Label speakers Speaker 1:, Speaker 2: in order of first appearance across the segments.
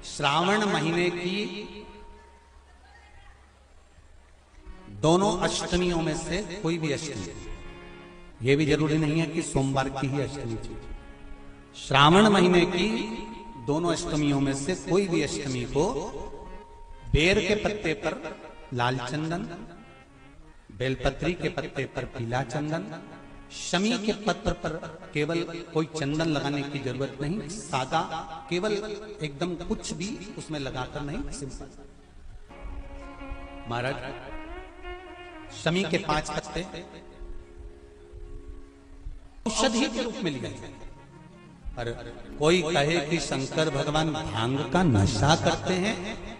Speaker 1: श्रावण महीने की दोनों अष्टमियों में से कोई भी अष्टमी, यह भी जरूरी नहीं है कि सोमवार की ही अष्टमी थी। श्रावण महीने की दोनों अष्टमियों में से कोई भी अष्टमी को बेर के पत्ते पर लाल चंदन, बेलपत्री के पत्ते पर पीला चंदन, शमी के पत्र पर केवल कोई चंदन लगाने की जरूरत नहीं, सादा केवल एकदम कुछ भी उसमें लगाकर नहीं, सिंपल। महाराज शमी के 5 पत्ते औषधि के रूप में लिए गए। पर कोई कहे कि शंकर भगवान भांग का नशा करते हैं,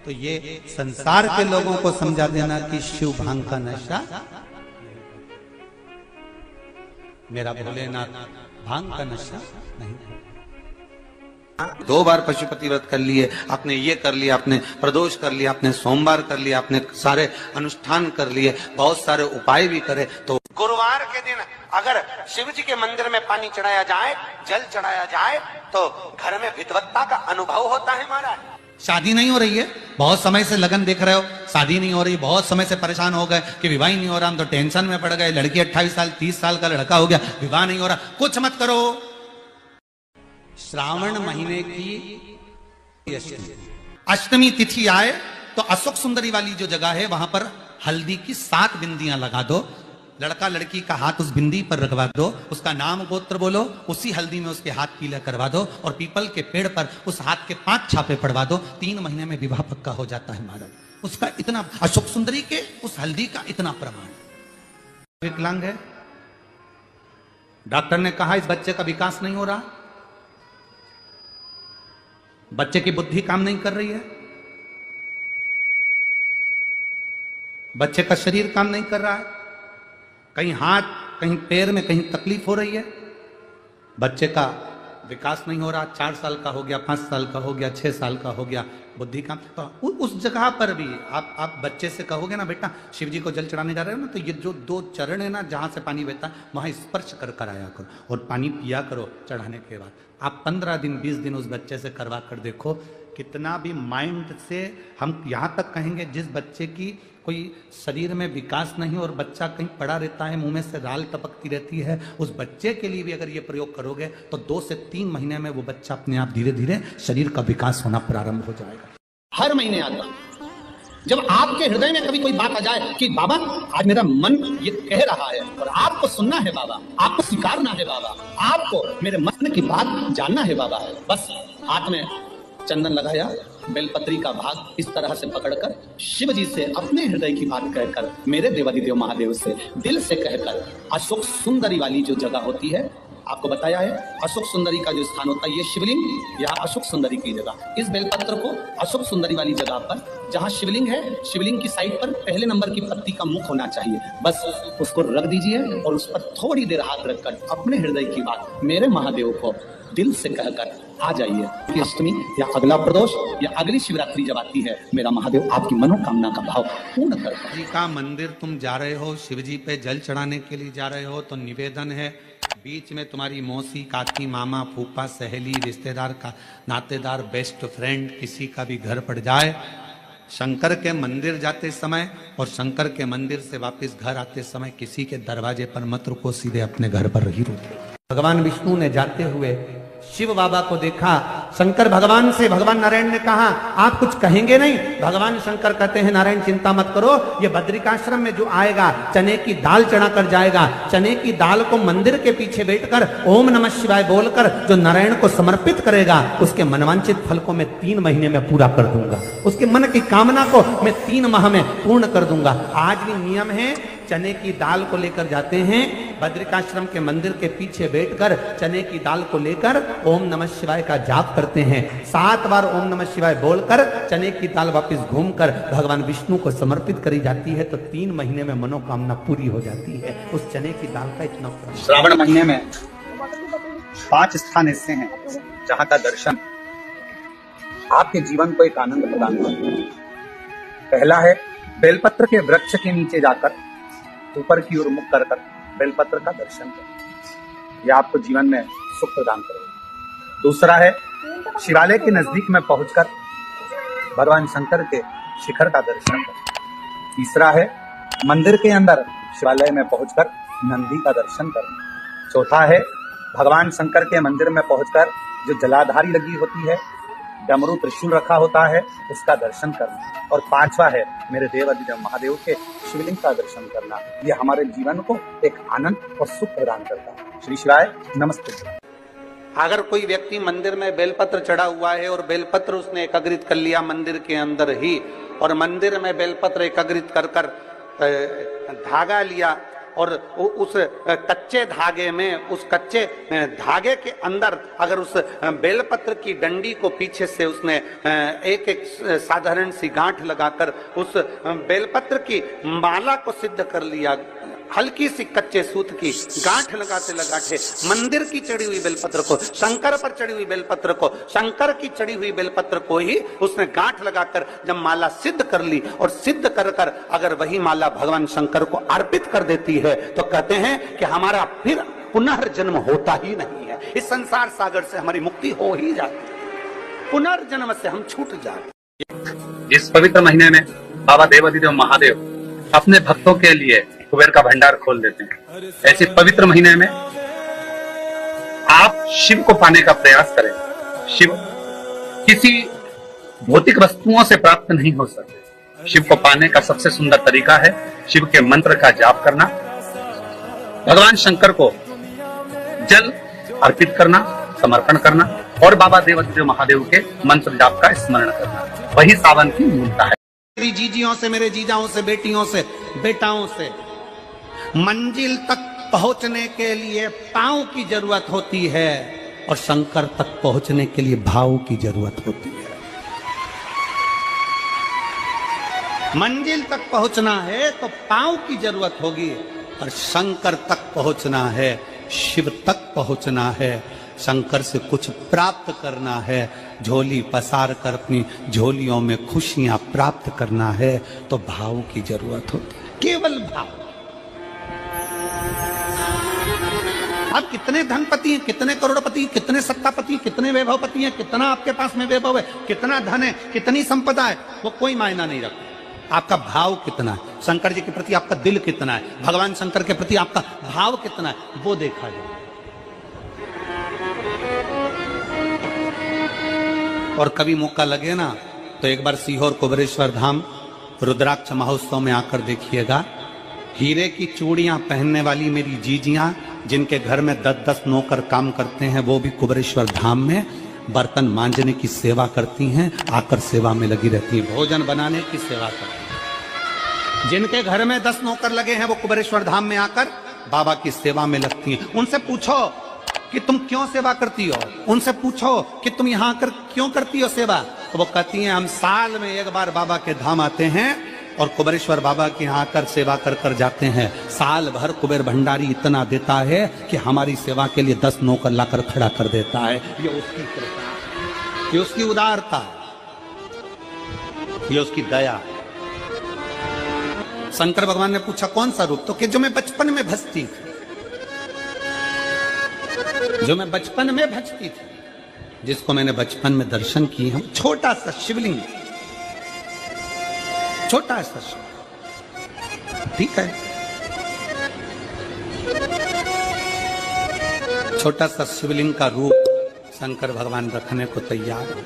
Speaker 1: तो ये संसार के लोगों को समझा देना कि शिव भांग का नशा, मेरा भोलेनाथ भांग का नशा नहीं।
Speaker 2: 2 बार पशुपति व्रत कर लिए, आपने ये कर लिया, आपने प्रदोष कर लिया, आपने सोमवार कर लिया, आपने सारे अनुष्ठान कर लिए, बहुत सारे उपाय भी करे, तो गुरुवार के दिन अगर शिव जी के मंदिर में पानी चढ़ाया जाए, जल चढ़ाया जाए, तो घर में विद्वत्ता का अनुभव होता है। महाराज
Speaker 1: शादी नहीं हो रही है, बहुत समय से लगन देख रहे हो, शादी नहीं हो रही, बहुत समय से परेशान हो गए कि विवाह ही नहीं हो रहा, हम तो टेंशन में पड़ गए, लड़की 28 साल 30 साल का लड़का हो गया, विवाह नहीं हो रहा, कुछ मत करो। श्रावण महीने की अष्टमी तिथि आए तो अशोक सुंदरी वाली जो जगह है वहां पर हल्दी की 7 बिंदियां लगा दो, लड़का लड़की का हाथ उस बिंदी पर रखवा दो, उसका नाम गोत्र बोलो, उसी हल्दी में उसके हाथ पीला करवा दो, और पीपल के पेड़ पर उस हाथ के 5 छापे पड़वा दो, 3 महीने में विवाह पक्का हो जाता है। महाराज उसका इतना, अशोक सुंदरी के उस हल्दी का इतना प्रमाण। विकलांग है, डॉक्टर ने कहा इस बच्चे का विकास नहीं हो रहा, बच्चे की बुद्धि काम नहीं कर रही है, बच्चे का शरीर काम नहीं कर रहा है, कहीं हाथ कहीं पैर में कहीं तकलीफ हो रही है, बच्चे का विकास नहीं हो रहा, 4 साल का हो गया, 5 साल का हो गया, 6 साल का हो गया, बुद्धि काम, तो उस जगह पर भी आप बच्चे से कहोगे ना बेटा शिव जी को जल चढ़ाने जा रहे हो ना, तो ये जो 2 चरण है ना जहां से पानी बहता है वहां स्पर्श कर आया करो और पानी पिया करो चढ़ाने के बाद। आप 15 दिन 20 दिन उस बच्चे से करवा कर देखो, कितना भी माइंड से हम यहां तक कहेंगे, जिस बच्चे की कोई शरीर में विकास नहीं और बच्चा कहीं पड़ा रहता है, मुंह में से राल टपकती रहती है, उस बच्चे के लिए भी अगर ये प्रयोग करोगे तो 2 से 3 महीने में वो बच्चा अपने आप धीरे धीरे शरीर का विकास होना प्रारंभ हो जाएगा।
Speaker 3: हर महीने आता, जब आपके हृदय में कभी कोई बात आ जाए कि बाबा आज मेरा मन ये कह रहा है और आपको सुनना है बाबा, आपको स्वीकारना है बाबा, आपको मेरे मन की बात जानना है बाबा, बस हाथ में चंदन लगाया, बेलपत्री का भाग इस तरह से पकड़कर शिव जी से अपने हृदय की बात कहकर, मेरे देवादिदेव महादेव से दिल से कहकर, अशोक सुंदरी वाली जो जगह होती है, आपको बताया है अशोक सुंदरी का जो स्थान होता है, ये शिवलिंग या अशोक सुंदरी की जगह, इस बेलपत्र को अशोक सुंदरी वाली जगह पर जहाँ शिवलिंग है, शिवलिंग की साइड पर पहले नंबर की पत्ती का मुख होना चाहिए, बस उसको रख दीजिए और उस पर थोड़ी देर हाथ रखकर अपने हृदय की बात मेरे महादेव को दिल से कहकर आ जाइए कि अष्टमी या अगला प्रदोष या अगली शिवरात्रि जब आती है, मेरा महादेव आपकी मनोकामना का भाव पूर्ण करता है।
Speaker 1: जी का मंदिर तुम जा रहे हो, शिव जी पे जल चढ़ाने के लिए जा रहे हो, तो निवेदन है बीच में तुम्हारी मौसी, काकी, मामा, फूफा, सहेली, रिश्तेदार का नातेदार, बेस्ट फ्रेंड किसी का भी घर पड़ जाए, शंकर के मंदिर जाते समय और शंकर के मंदिर से वापस घर आते समय किसी के दरवाजे पर मत रुको, सीधे अपने घर पर ही रुको। भगवान विष्णु ने जाते हुए शिव बाबा को देखा, शंकर भगवान से, भगवान नारायण ने कहा आप कुछ कहेंगे नहीं? भगवान शंकर कहते हैं नारायण चिंता मत करो, ये बद्रिकाश्रम में जो आएगा चने की दाल चढ़ा कर जाएगा, चने की दाल को मंदिर के पीछे बैठकर ओम नमः शिवाय बोलकर जो नारायण को समर्पित करेगा, उसके मनवांचित फल को मैं 3 महीने में पूरा कर दूंगा, उसके मन की कामना को मैं 3 माह में पूर्ण कर दूंगा। आज भी नियम है, चने की दाल को लेकर जाते हैं, बद्रिकाश्रम के मंदिर के पीछे बैठकर चने की दाल को लेकर ओम नमः शिवाय का जाप करते हैं, 7 बार ओम नमः शिवाय बोलकर चने की दाल वापस घूमकर भगवान विष्णु को समर्पित करी जाती है, तो 3 महीने में मनोकामना पूरी हो जाती है। उस चने की दाल का इतना
Speaker 4: श्रावण महीने में 5 स्थान ऐसे हैं जहाँ का दर्शन आपके जीवन को एक आनंद प्रदान करता है। पहला है बेलपत्र के वृक्ष के नीचे जाकर ऊपर की ओर मुख कर बेलपत्र का दर्शन करें, यह आपको जीवन में सुख प्रदान करेगा। दूसरा है शिवालय के नजदीक में पहुंचकर भगवान शंकर के शिखर का दर्शन करना। तीसरा है मंदिर के अंदर शिवालय में पहुंचकर नंदी का दर्शन करना। चौथा है भगवान शंकर के मंदिर में पहुंचकर जो जलाधारी लगी होती है, डमरू त्रिशूल रखा होता है, उसका दर्शन करना। और पांचवा है मेरे देव अधिदेव महादेव के शिवलिंग का दर्शन करना। ये हमारे जीवन को एक आनंद और सुख प्रदान करता है। श्री शिवाय नमस्ते।
Speaker 2: अगर कोई व्यक्ति मंदिर में बेलपत्र चढ़ा हुआ है और बेलपत्र उसने एकत्रित कर लिया मंदिर के अंदर ही, और मंदिर में बेलपत्र एकत्रित कर कर धागा लिया, और उस कच्चे धागे में, उस कच्चे धागे के अंदर अगर उस बेलपत्र की डंडी को पीछे से उसने एक एक साधारण सी गांठ लगाकर उस बेलपत्र की माला को सिद्ध कर लिया, हल्की सी कच्चे सूत की गांठ लगाते लगाते मंदिर की चढ़ी हुई बेलपत्र को, शंकर पर चढ़ी हुई बेलपत्र को, शंकर की चढ़ी हुई बेलपत्र को ही उसने गांठ लगाकर जब माला सिद्ध कर ली, और सिद्ध कर कर अगर वही माला भगवान शंकर को अर्पित कर देती है, तो कहते हैं कि हमारा फिर पुनर्जन्म होता ही नहीं है। इस संसार सागर से हमारी मुक्ति हो ही जाती है, पुनर्जन्म से हम छूट जाते।
Speaker 4: इस पवित्र महीने में बाबा देव अधिदेव महादेव अपने भक्तों के लिए कुबेर का भंडार खोल देते हैं। ऐसे पवित्र महीने में आप शिव को पाने का प्रयास करें। शिव किसी भौतिक वस्तुओं से प्राप्त नहीं हो सकते। शिव को पाने का सबसे सुंदर तरीका है शिव के मंत्र का जाप करना, भगवान शंकर को जल अर्पित करना, समर्पण करना, और बाबा देव अधिदेव महादेव के मंत्र जाप का स्मरण करना। वही सावन की मूलता है।
Speaker 1: मेरी जीजियों से, मेरे जीजाओं से, बेटियों से, बेटाओं से, मंजिल तक पहुंचने के लिए पांव की जरूरत होती है, और शंकर तक पहुंचने के लिए भाव की जरूरत होती है। मंजिल तक पहुंचना है तो पांव की जरूरत होगी, और शंकर तक पहुंचना है, शिव तक पहुंचना है, शंकर से कुछ प्राप्त करना है, झोली पसार कर अपनी झोलियों में खुशियां प्राप्त करना है, तो भाव की जरूरत होती है, केवल भाव। आप कितने धनपति हैं, कितने करोड़पति, कितने सत्तापति, कितने वैभवपति हैं, कितना आपके पास में वैभव है, कितना धन है, कितनी संपदा है, वो कोई मायना नहीं रखता। आपका भाव कितना है, शंकर जी के प्रति आपका दिल कितना है, भगवान शंकर के प्रति आपका भाव कितना है, वो देखा जाए। और कभी मौका लगे ना तो एक बार सीहोर कुबेरेश्वर धाम रुद्राक्ष महोत्सव में आकर देखिएगा। हीरे की चूड़ियां पहनने वाली मेरी जीजियां, जिनके घर में 10-10 नौकर काम करते हैं, वो भी कुबेरेश्वर धाम में बर्तन मांजने की सेवा करती हैं, आकर सेवा में लगी रहती हैं, भोजन बनाने की सेवा करती हैं। जिनके घर में 10 नौकर लगे हैं, वो कुबेरेश्वर धाम में आकर बाबा की सेवा में लगती हैं। उनसे पूछो कि तुम क्यों सेवा करती हो, उनसे पूछो कि तुम यहाँ आकर क्यों करती हो सेवा, तो वो कहती हैं हम साल में एक बार बाबा के धाम आते हैं और कुबेरेश्वर बाबा के यहाँ आकर सेवा कर कर जाते हैं। साल भर कुबेर भंडारी इतना देता है कि हमारी सेवा के लिए 10 नौकर लाकर खड़ा कर देता है। ये उसकी कृपा, ये उसकी उदारता, ये उसकी दया। शंकर भगवान ने पूछा कौन सा रूप, तो कि जो मैं बचपन में भजती थी, जो मैं बचपन में भजती थी, जिसको मैंने बचपन में दर्शन किए हैं, छोटा सा शिवलिंग, छोटा सा शिवलिंग, ठीक है, छोटा सा शिवलिंग का रूप शंकर भगवान रखने को तैयार है,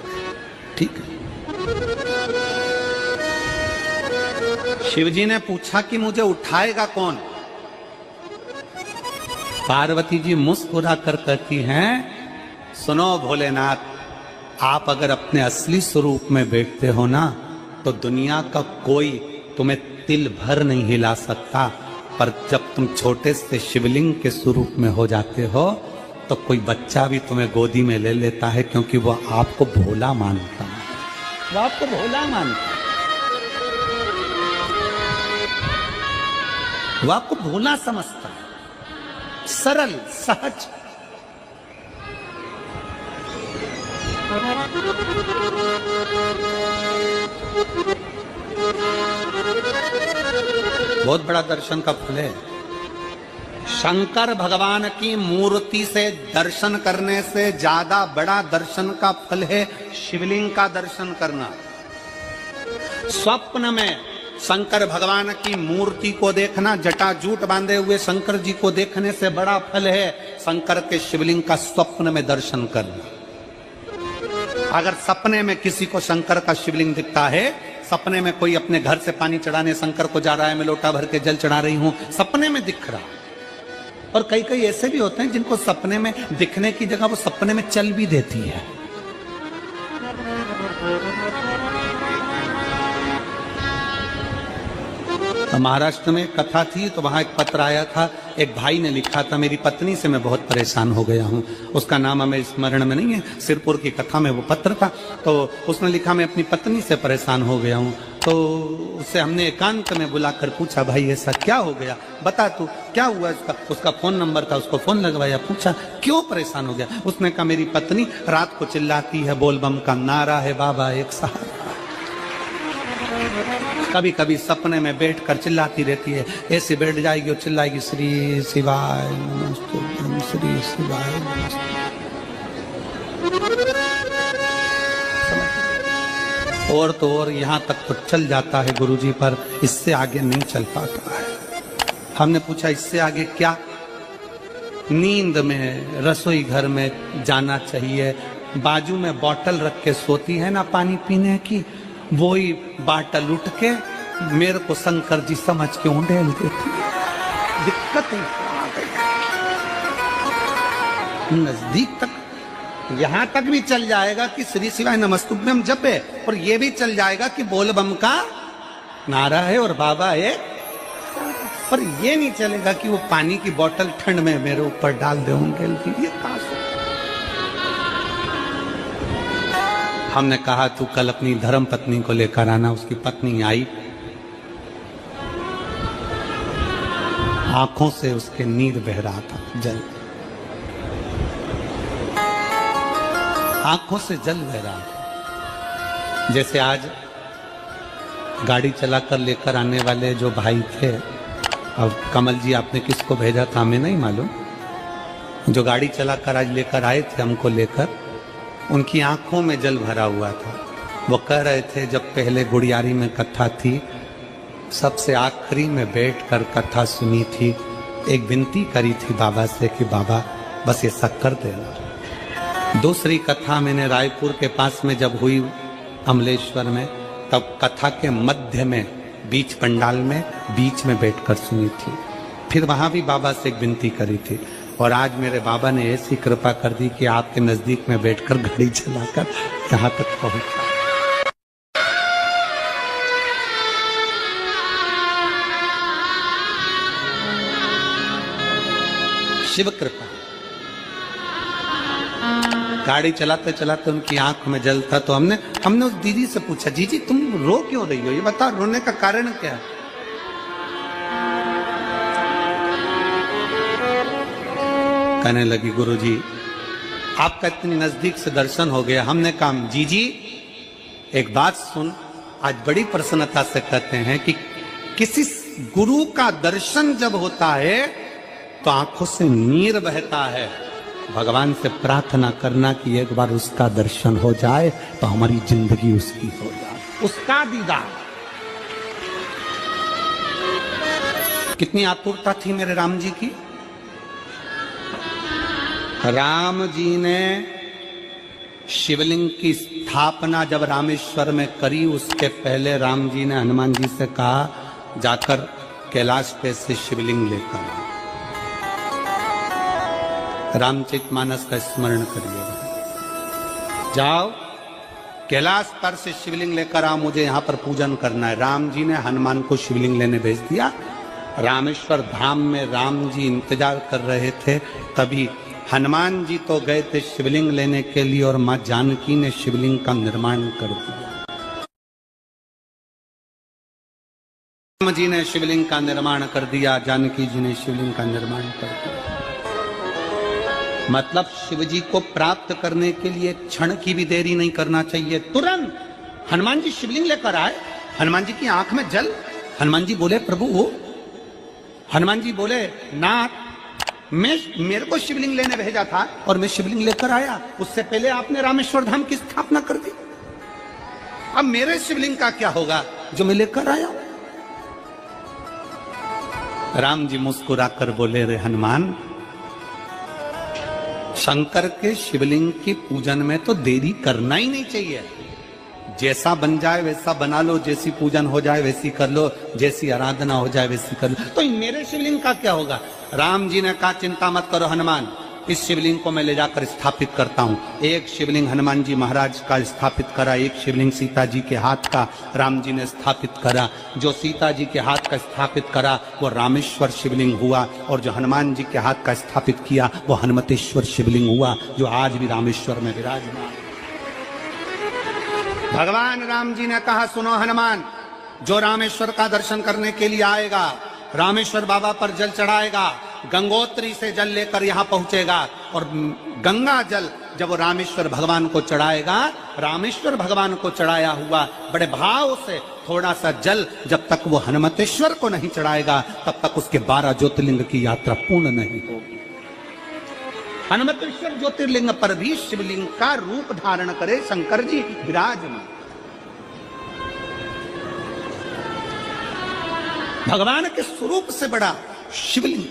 Speaker 1: ठीक है। शिवजी ने पूछा कि मुझे उठाएगा कौन। पार्वती जी मुस्कुरा कर कहती हैं, सुनो भोलेनाथ, आप अगर अपने असली स्वरूप में बैठते हो ना, तो दुनिया का कोई तुम्हें तिल भर नहीं हिला सकता, पर जब तुम छोटे से शिवलिंग के स्वरूप में हो जाते हो, तो कोई बच्चा भी तुम्हें गोदी में ले लेता है, क्योंकि वो आपको भोला मानता है, वो आपको भोला मानता है, वो आपको भोला समझता है, सरल सहज। बहुत बड़ा दर्शन का फल है। शंकर भगवान की मूर्ति से दर्शन करने से ज्यादा बड़ा दर्शन का फल है शिवलिंग का दर्शन करना। स्वप्न में शंकर भगवान की मूर्ति को देखना, जटाजूट बांधे हुए शंकर जी को देखने से बड़ा फल है शंकर के शिवलिंग का स्वप्न में दर्शन करना। अगर सपने में किसी को शंकर का शिवलिंग दिखता है, सपने में कोई अपने घर से पानी चढ़ाने शंकर को जा रहा है, मैं लोटा भर के जल चढ़ा रही हूं, सपने में दिख रहा। और कई कई ऐसे भी होते हैं जिनको सपने में दिखने की जगह वो सपने में चल भी देती है। महाराष्ट्र में कथा थी तो वहां एक पत्र आया था, एक भाई ने लिखा था, मेरी पत्नी से मैं बहुत परेशान हो गया हूं। उसका नाम हमें स्मरण में नहीं है, सिरपुर की कथा में वो पत्र था। तो उसने लिखा, मैं अपनी पत्नी से परेशान हो गया हूं। तो उससे हमने एकांत में बुलाकर पूछा, भाई ऐसा क्या हो गया, बता तू क्या हुआ। उसका फोन नंबर था, उसको फोन लगवाया, पूछा क्यों परेशान हो गया। उसने कहा, मेरी पत्नी रात को चिल्लाती है, बोल बम का नारा है बाबा एक सहारा। कभी कभी सपने में बैठकर चिल्लाती रहती है, ऐसे बैठ जाएगी और चिल्लाएगी, श्री शिवाय नमस्तुभ्यं, श्री शिवाय नमस्तुभ्यं। और तो और यहाँ तक तो चल जाता है गुरुजी, पर इससे आगे नहीं चल पाता है। हमने पूछा इससे आगे क्या। नींद में रसोई घर में जाना चाहिए, बाजू में बोतल रख के सोती है ना पानी पीने की, वही बाटल उठ के मेरे को शंकर जी समझ के उंडेल देती है। दिक्कत है नजदीक तक, यहां तक भी चल जाएगा कि श्री शिवाय नमस्तुभ्यं जप है, और ये भी चल जाएगा कि बोल बम का नारा है और बाबा है, पर ये नहीं चलेगा कि वो पानी की बोतल ठंड में मेरे ऊपर डाल दे उंडेल की। ये हमने कहा तू कल अपनी धर्म पत्नी को लेकर आना। उसकी पत्नी आई, आंखों से उसके नीर बह रहा था, जल, आंखों से जल बह रहा था। जैसे आज गाड़ी चलाकर लेकर आने वाले जो भाई थे, अब कमल जी आपने किसको भेजा था हमें नहीं मालूम, जो गाड़ी चलाकर आज लेकर आए थे हमको लेकर, उनकी आंखों में जल भरा हुआ था। वो कह रहे थे जब पहले गुड़ियारी में कथा थी, सबसे आखिरी में बैठकर कथा सुनी थी, एक विनती करी थी बाबा से कि बाबा बस ये सब कर देना। दूसरी कथा मैंने रायपुर के पास में जब हुई अमलेश्वर में, तब कथा के मध्य में बीच पंडाल में बीच में बैठकर सुनी थी। फिर वहां भी बाबा से एक विनती करी थी, और आज मेरे बाबा ने ऐसी कृपा कर दी कि आपके नजदीक में बैठकर गाड़ी चलाकर यहाँ तक पहुंचा। शिव कृपा। गाड़ी चलाते चलाते उनकी आंख में जल था, तो हमने उस दीदी से पूछा, जी तुम रो क्यों रही हो, ये बताओ, रोने का कारण क्या है। कहने लगी, गुरुजी आपका इतनी नजदीक से दर्शन हो गया। हमने कहा, जी एक बात सुन, आज बड़ी प्रसन्नता से कहते हैं कि किसी गुरु का दर्शन जब होता है तो आंखों से नीर बहता है। भगवान से प्रार्थना करना कि एक बार उसका दर्शन हो जाए तो हमारी जिंदगी उसकी हो जाए, उसका दीदार। कितनी आतुरता थी मेरे राम जी की। राम जी ने शिवलिंग की स्थापना जब रामेश्वर में करी, उसके पहले राम जी ने हनुमान जी से कहा, जाकर कैलाश पे से शिवलिंग लेकर आओ। रामचरितमानस का स्मरण करिए, जाओ कैलाश पर से शिवलिंग लेकर आओ, मुझे यहाँ पर पूजन करना है। राम जी ने हनुमान को शिवलिंग लेने भेज दिया। रामेश्वर धाम में राम जी इंतजार कर रहे थे, तभी हनुमान जी तो गए थे शिवलिंग लेने के लिए, और मां जानकी ने शिवलिंग का निर्माण कर दिया। राम जी ने शिवलिंग का निर्माण कर दिया, जानकी जी ने शिवलिंग का निर्माण कर दिया। मतलब शिव जी को प्राप्त करने के लिए क्षण की भी देरी नहीं करना चाहिए। तुरंत हनुमान जी शिवलिंग लेकर आए, हनुमान जी की आंख में जल। हनुमान जी बोले, प्रभु वो, हनुमान जी बोले, नाथ मेरे को शिवलिंग लेने भेजा था और मैं शिवलिंग लेकर आया, उससे पहले आपने रामेश्वर धाम की स्थापना कर दी, अब मेरे शिवलिंग का क्या होगा। जो मैं लेकर आया। राम जी मुस्कुराकर बोले, रे हनुमान, शंकर के शिवलिंग के पूजन में तो देरी करना ही नहीं चाहिए। जैसा बन जाए वैसा बना लो, जैसी पूजन हो जाए वैसी कर लो, जैसी आराधना हो जाए वैसी कर लो। तो मेरे शिवलिंग का क्या होगा? राम जी ने कहा, चिंता मत करो हनुमान, इस शिवलिंग को मैं ले जाकर स्थापित करता हूं। एक शिवलिंग हनुमान जी महाराज का स्थापित करा, एक शिवलिंग सीता जी के हाथ का राम जी ने स्थापित करा। जो सीता जी के हाथ का स्थापित करा वो रामेश्वर शिवलिंग हुआ, और जो हनुमान जी के हाथ का स्थापित किया वो हनुमतेश्वर शिवलिंग हुआ, जो आज भी रामेश्वर में विराजमान। भगवान राम जी ने कहा, सुनो हनुमान, जो रामेश्वर का दर्शन करने के लिए आएगा, रामेश्वर बाबा पर जल चढ़ाएगा, गंगोत्री से जल लेकर यहां पहुंचेगा, और गंगा जल जब वो रामेश्वर भगवान को चढ़ाएगा, रामेश्वर भगवान को चढ़ाया हुआ बड़े भाव से थोड़ा सा जल जब तक वो हनुमतेश्वर को नहीं चढ़ाएगा, तब तक उसके 12 ज्योतिर्लिंग की यात्रा पूर्ण नहीं होगी। हनुमतेश्वर ज्योतिर्लिंग पर भी शिवलिंग का रूप धारण करे शंकर जी विराजमान। भगवान के स्वरूप से बड़ा शिवलिंग,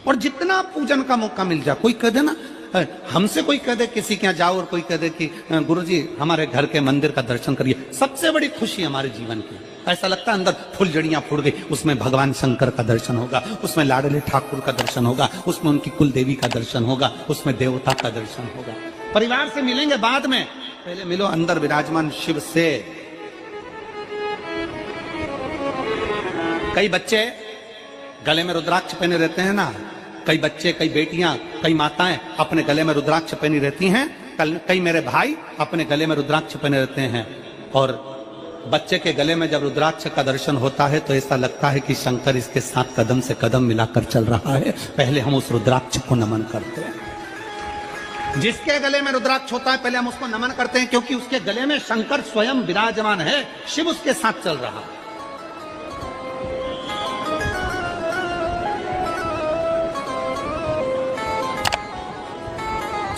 Speaker 1: और जितना पूजन का मौका मिल जाए, कोई कह दे ना, हमसे कोई कह दे किसी के यहाँ जाओ और कोई कह दे कि गुरुजी हमारे घर के मंदिर का दर्शन करिए, सबसे बड़ी खुशी हमारे जीवन की। ऐसा लगता है अंदर फुलझड़ियां फूट गई, उसमें भगवान शंकर का दर्शन होगा, उसमें लाडले ठाकुर का दर्शन होगा, उसमें उनकी कुल देवी का दर्शन होगा, उसमें देवता का दर्शन होगा। परिवार से मिलेंगे बाद में, पहले मिलो अंदर विराजमान शिव से। कई बच्चे गले में रुद्राक्ष पहने रहते हैं ना, कई बच्चे, कई बेटियां, कई माताएं अपने गले में रुद्राक्ष पहनी रहती हैं, कई मेरे भाई अपने गले में रुद्राक्ष पहने रहते हैं। और बच्चे के गले में जब रुद्राक्ष का दर्शन होता है तो ऐसा लगता है कि शंकर इसके साथ कदम से कदम मिलाकर चल रहा है। पहले हम उस रुद्राक्ष को नमन करते हैं। जिसके गले में रुद्राक्ष होता है पहले हम उसको नमन करते हैं, क्योंकि उसके गले में शंकर स्वयं विराजमान है, शिव उसके साथ चल रहा है।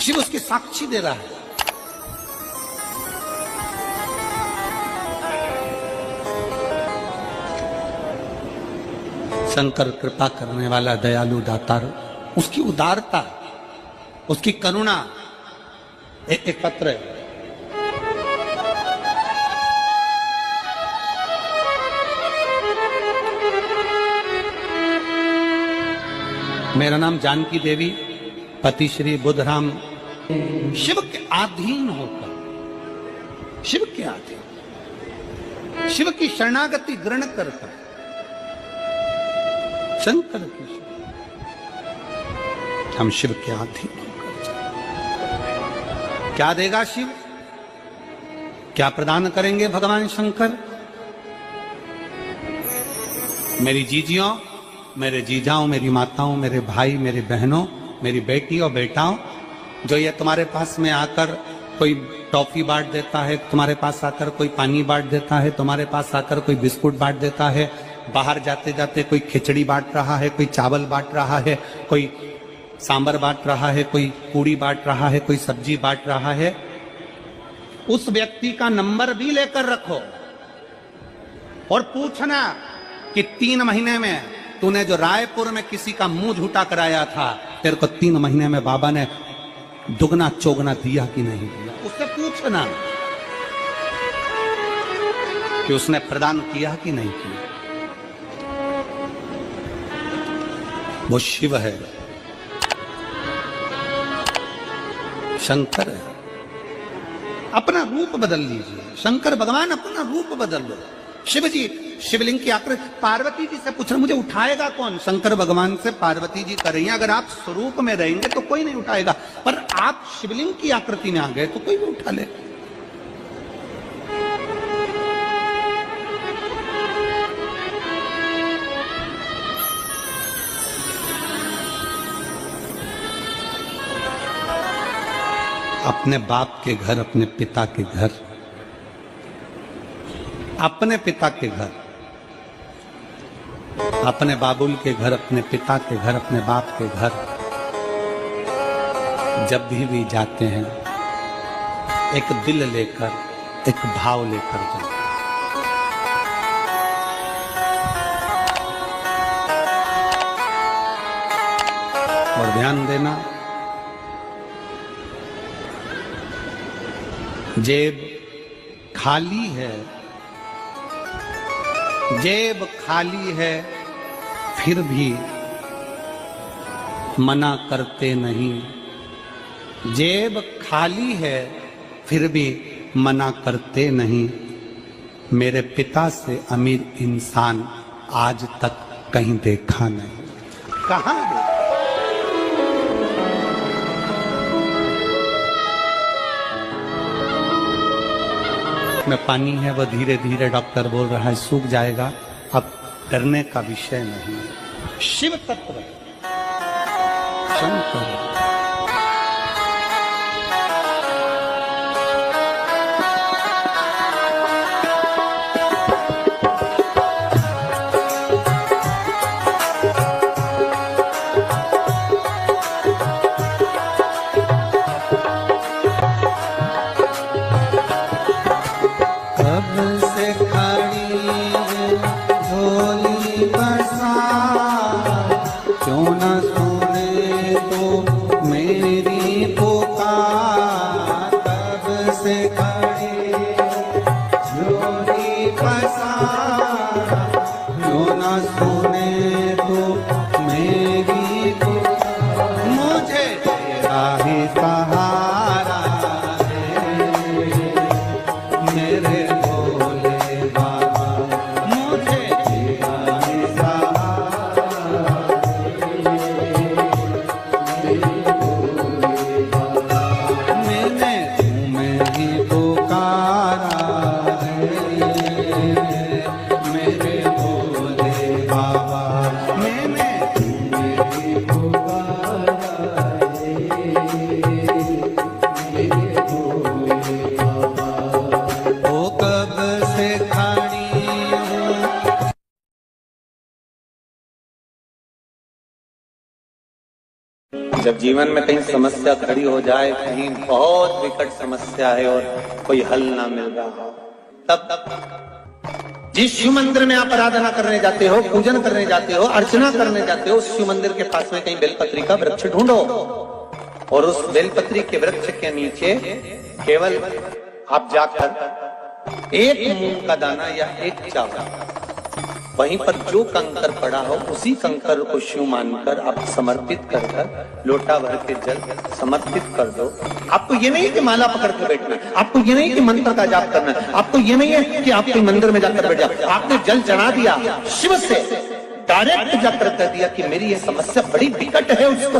Speaker 1: शिव उसकी साक्षी दे रहा है। शंकर कृपा करने वाला दयालु दातार, उसकी उदारता, उसकी करुणा। एक पत्र है, मेरा नाम जानकी देवी, पति श्री बुद्धराम, शिव के अधीन होकर, शिव के अधीन, शिव की शरणागति ग्रहण करकर, शंकर की हम शिव के अधीन होकर, क्या देगा शिव, क्या प्रदान करेंगे भगवान शंकर? मेरी जीजियों, मेरे जीजाओं, मेरी माताओं, मेरे भाई, मेरी बहनों, मेरी बेटी और बेटाओं, जो ये तुम्हारे पास में आकर कोई टॉफी बांट देता है, तुम्हारे पास आकर कोई पानी बांट देता है, तुम्हारे पास आकर कोई बिस्कुट बांट देता है, बाहर जाते जाते कोई खिचड़ी बांट रहा है, कोई चावल बांट रहा है, कोई सांबर बांट रहा है, कोई पूड़ी बांट रहा है, कोई सब्जी बांट रहा है, उस व्यक्ति का नंबर भी लेकर रखो और पूछना कि 3 महीने में तूने जो रायपुर में किसी का मुंह झूठा कराया था, तेरे को 3 महीने में बाबा ने दुगना चौगना दिया कि नहीं दिया। उससे पूछना कि उसने प्रदान किया कि नहीं किया। वो शिव है, शंकर है। अपना रूप बदल लीजिए, शंकर भगवान अपना रूप बदल लो। शिव जी शिवलिंग की आकृति, पार्वती जी से पूछ रहे मुझे उठाएगा कौन? शंकर भगवान से पार्वती जी कर रही हैं, अगर आप स्वरूप में रहेंगे तो कोई नहीं उठाएगा, पर आप शिवलिंग की आकृति में आ गए तो कोई भी उठा ले। अपने बाप के घर, अपने पिता के घर, अपने पिता के घर, अपने बाबुल के घर, अपने पिता के घर, अपने बाप के घर जब भी जाते हैं एक दिल लेकर, एक भाव लेकर जाते हैं। और ध्यान देना, जेब खाली है, जेब खाली है, फिर भी मना करते नहीं। जेब खाली है, फिर भी मना करते नहीं। मेरे पिता से अमीर इंसान आज तक कहीं देखा नहीं। कहां देखा? में पानी है, वह धीरे धीरे डॉक्टर बोल रहा है सूख जाएगा, अब डरने का विषय नहीं। शिव तत्व शंकर
Speaker 2: जब जीवन में कहीं समस्या खड़ी हो जाए, कहीं बहुत विकट समस्या है और कोई हल ना मिल रहा हो, तब जिस शिव मंदिर में आप आराधना करने जाते हो, पूजन करने जाते हो, अर्चना करने जाते हो, उस शिव मंदिर के पास में कहीं बेलपत्री का वृक्ष ढूंढो और उस बेलपत्री के वृक्ष के नीचे केवल आप जाकर एक मूंग का दाना या एक चावल, वहीं पर जो कंकर पड़ा हो उसी कंकर को शिव मानकर आप समर्पित कर लोटा भर के जल समर्पित कर दो। आपको ये नहीं कि माला पकड़ के बैठना है, आपको ये नहीं कि मंत्र का जाप करना है, आपको ये नहीं है कि आप कोई मंदिर में जाकर बैठ जाओ। आपने जल चढ़ा दिया, शिव से डायरेक्ट जाकर कर दिया कि मेरी ये समस्या बड़ी विकट है, उसको